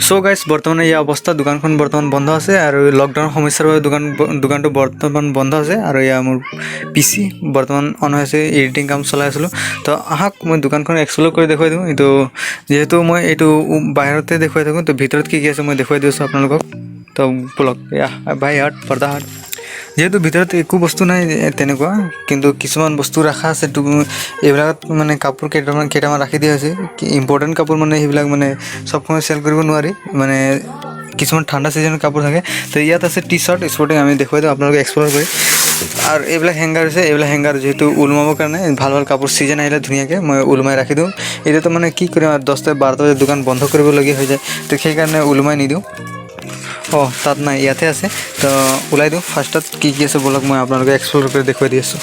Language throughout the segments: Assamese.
সো গাইস বৰ্তমান এই অৱস্থা দোকানখন বৰ্তমান বন্ধ আছে আৰু লকডাউন সমস্যাৰ বাবে দোকানটো বৰ্তমান বন্ধ আছে আৰু ইয়া মোৰ পিসি বৰ্তমান অন হৈছে এডিটিং কাম চলাই আছিলো তো আহক মই দোকানখন এক্সপ্লোৰ কৰি দেখুৱাই দিওঁ এটো যেহেতু মই এটো বাহিৰতে দেখুৱাই থাকো তো ভিতৰত কি কি আছে মই দেখুৱাই দিছো আপোনালোকক তো ব্লগ ইয়া ভাই হাট পৰ্দা হাট যেহেতু ভিতৰত একো বস্তু নাই তেনেকুৱা কিন্তু কিছুমান বস্তু ৰাখা আছে এইবিলাক মানে কাপোৰ কেইটামান ৰাখি দিয়া হৈছে ইম্পৰ্টেন্ট কাপোৰ মানে এইবিলাক মানে সব সময় সেল কৰিব নোৱাৰি মানে কিছুমান ঠাণ্ডা সিজনৰ কাপোৰ থাকে তো ইয়াত আছে টি-শাৰ্ট স্পৰ্টিং আমি দেখুৱাই দিওঁ আপোনালোকক এক্সপ্লোৰ কৰি আৰু এইবিলাক হেংগাৰ আছে এইবিলাক হেংগাৰ যেহেতু উলমাবৰ কাৰণে ভাল ভাল কাপোৰ সিজন আহিলে ধুনীয়াকৈ মই উলমাই ৰাখি দিওঁ এতিয়াতো মানে কি কৰিম আৰু 10টা 12টা দোকান বন্ধ কৰিবলগীয়া হৈ যায় তো সেইকাৰণে উলমাই নিদিওঁ তাত নাই ইয়াতে আছে তো ওলাই দিওঁ ফাৰ্ষ্টত কি কি আছে বলক মই আপোনালোকক এক্সপ্লোৰ কৰি দেখুৱাই দি আছোঁ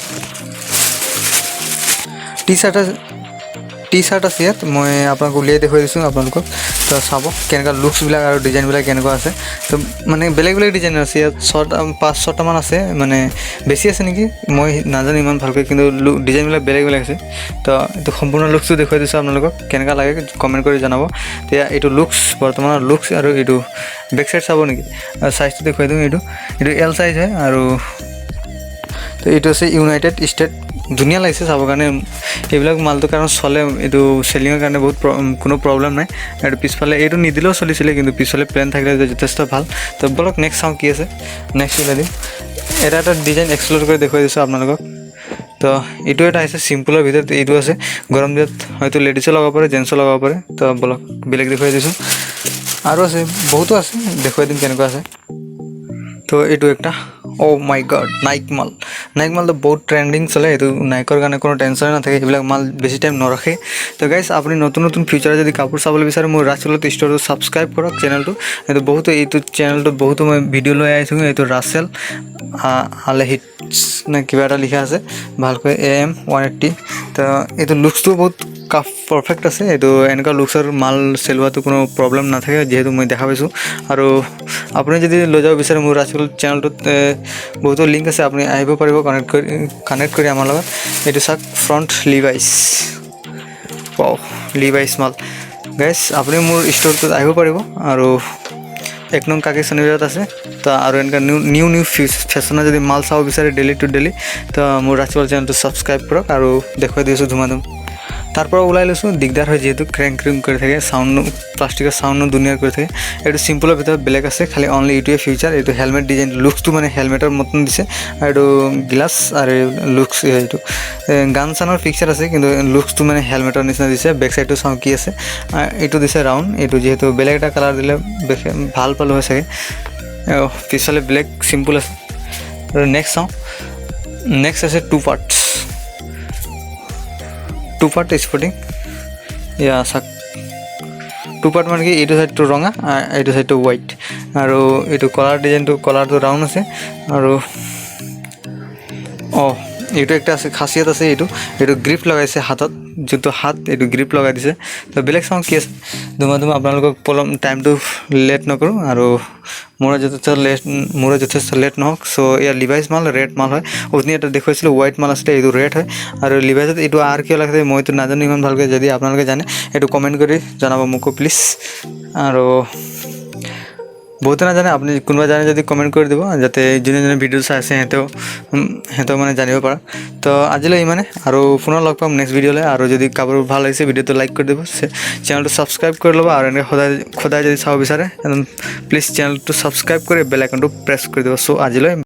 টি-শাৰ্ট আছে ইয়াত মই আপোনাক উলিয়াই দেখুৱাই দিছোঁ আপোনালোকক তো চাব কেনেকুৱা লুকছবিলাক আৰু ডিজাইনবিলাক কেনেকুৱা আছে তো মানে বেলেগ বেলেগ ডিজাইন আছে ইয়াত 5-6টা মান আছে মানে বেছি আছে নেকি মই নাজানো ইমান ভালকৈ কিন্তু ডিজাইনবিলাক বেলেগ বেলেগ আছে তো এইটো সম্পূৰ্ণ লুকছটো দেখুৱাই দিছোঁ আপোনালোকক কেনেকুৱা লাগে কমেণ্ট কৰি জনাব তেতিয়া এইটো লুকছ বৰ্তমানৰ লুকছ আৰু এইটো বেক সাইড চাব নেকি সাইজটো দেখুৱাই দিওঁ এইটো এল সাইজ হয় আৰু তো এইটো আছে ইউনাইটেড ষ্টেট ধুনীয়া লাগিছে চাবৰ কাৰণে এইবিলাক মালটো কাৰণ চলে এইটো চেলিঙৰ কাৰণে বহুত কোনো প্ৰব্লেম নাই আৰু পিছফালে এইটো নিদিলেও চলিছিলে কিন্তু পিছফালে প্লেন থাকিলে যথেষ্ট ভাল তো বলক নেক্সট চাওঁ কি আছে নেক্সট ওলাই দিম এটা ডিজাইন এক্সপ্লোৰ কৰি দেখুৱাই দিছোঁ আপোনালোকক তো এইটো এটা আছে চিম্পলৰ ভিতৰত এইটো আছে গৰম দিনত হয়তো লেডিছো লগাব পাৰে জেন্টছো লগাব পাৰে তো বলক বেলেগ দেখুৱাই দিছোঁ আৰু আছে বহুতো আছে দেখুৱাই দিম কেনেকুৱা আছে তো এইটো একটা ও মাই গড নাইক মাল তো বহুত ট্ৰেন্ডিং চলে এইটো নাইকৰ কাৰণে কোনো টেনশ্যন নাথাকে এইবিলাক মাল বেছি টাইম নৰখে তো গাইজ আপুনি নতুন ফিউচাৰ যদি কাপোৰ চাবলৈ বিচাৰে মোৰ ৰাজচলত ষ্ট'ৰটো ছাবস্ক্ৰাইব কৰক চেনেলটো এইটো চেনেলটোত বহুতো মই ভিডিঅ' লৈ আহিছোঁ এইটো ৰাজচেল আলে হিটছ নে কিবা এটা লিখা আছে ভালকৈ AM 180 তো এইটো লুকছটো বহুত পাৰফেক্ট আছে এইটো এনেকুৱা লুকছৰ মাল চেলোৱাটো কোনো প্ৰব্লেম নাথাকে যেহেতু মই দেখা পাইছোঁ আৰু আপুনি যদি লৈ যাব বিচাৰে মোৰ ৰাজচল চেনেলটোত বহুতো লিংক আছে আপুনি আহিব পাৰিব কানেক্ট কৰি আমাৰ লগত এইটো চাওক ফ্ৰণ্ট লিভাইছ মাল গাইজ আপুনি মোৰ ষ্ট'ৰটোত আহিব পাৰিব আৰু 1 নং কাকি শনিবাৰত আছে তো আৰু এনেকুৱা নিউ ফেশ্বনৰ যদি মাল চাব বিচাৰে ডেইলি টু ডেইলি তো মোৰ ৰাজচল চেনেলটো ছাবস্ক্ৰাইব কৰক আৰু দেখুৱাই দিছোঁ ধুমাধুম তাৰপৰ ওলাই লৈছোঁ দিগদাৰ হয় যেহেতু ক্ৰেং কৰি থাকে সাউন্ড প্লাষ্টিকৰ সাউন্ড দুনিয়াৰ কৰি থাকে এইটো সিম্পলৰ ভিতৰত বেলেগ আছে খালি অনলি এইটোৱে ফিউচাৰ এইটো হেলমেট ডিজাইন লুকছটো মানে হেলমেটৰ মতন দিছে আৰু গ্লাছ আৰু লুকছ এইটো গান চানৰ পিকচাৰ আছে কিন্তু লুকছটো মানে হেলমেটৰ নিচিনা দিছে বেক সাইডটো চাওঁ কি আছে এইটো দিছে ৰাউণ্ড এইটো যেহেতু বেলেগ এটা কালাৰ দিলে ভাল পালো হয় চাগে পিছফালে ব্লেক সিম্পল আছে আৰু নেক্সট আছে টু পাৰ্ট স্পোৰ্টিং ইয়া সাক টু পাৰ্ট মানে কি এইটো সাইডটো ৰঙা এইটো সাইডটো হোৱাইট আৰু এইটো কলাৰ ডিজাইনটো কলাৰটো ৰাউণ্ড আছে আৰু এইটো একটা আছে খাসিয়ত আছে এইটো গ্ৰিপ লগাইছে হাতত যেটো হাত এইটো গ্ৰিপ লগাই দিছে তো বেলেগ চাওঁ কি আছে ধুমাধুম আপোনালোকক টাইমটো লেট নকৰোঁ আৰু মোৰো যথেষ্ট লেট নহওক চ' ইয়াৰ লিভাইছ মাল ৰেড মাল হয় অথনি এটা দেখুৱাইছিলোঁ হোৱাইট মাল আছিলে এইটো ৰেড হয় আৰু লিভাইছত এইটো আৰু কিয় লাগিছে মইতো নাজানো ইমান ভালকৈ যদি আপোনালোকে জানে এইটো কমেণ্ট কৰি জনাব মোকো প্লিজ আৰু বহুতে নাজানে আপুনি কোনোবা জানে যদি কমেণ্ট কৰি দিব যাতে যোনে ভিডিঅ' চাই আছে সিহঁতেও মানে জানিব পাৰা তো আজিলৈ ইমানে আৰু পুনৰ লগ পাম নেক্সট ভিডিঅ'লৈ আৰু যদি কাপোৰ ভাল লাগিছে ভিডিঅ'টো লাইক কৰি দিব চেনেলটো ছাবস্ক্ৰাইব কৰি ল'ব আৰু এনেকৈ সদায় যদি চাব বিচাৰে প্লিজ চেনেলটো ছাবস্ক্ৰাইব কৰি বেল আইকনটো প্ৰেছ কৰি দিব চ' আজিলৈ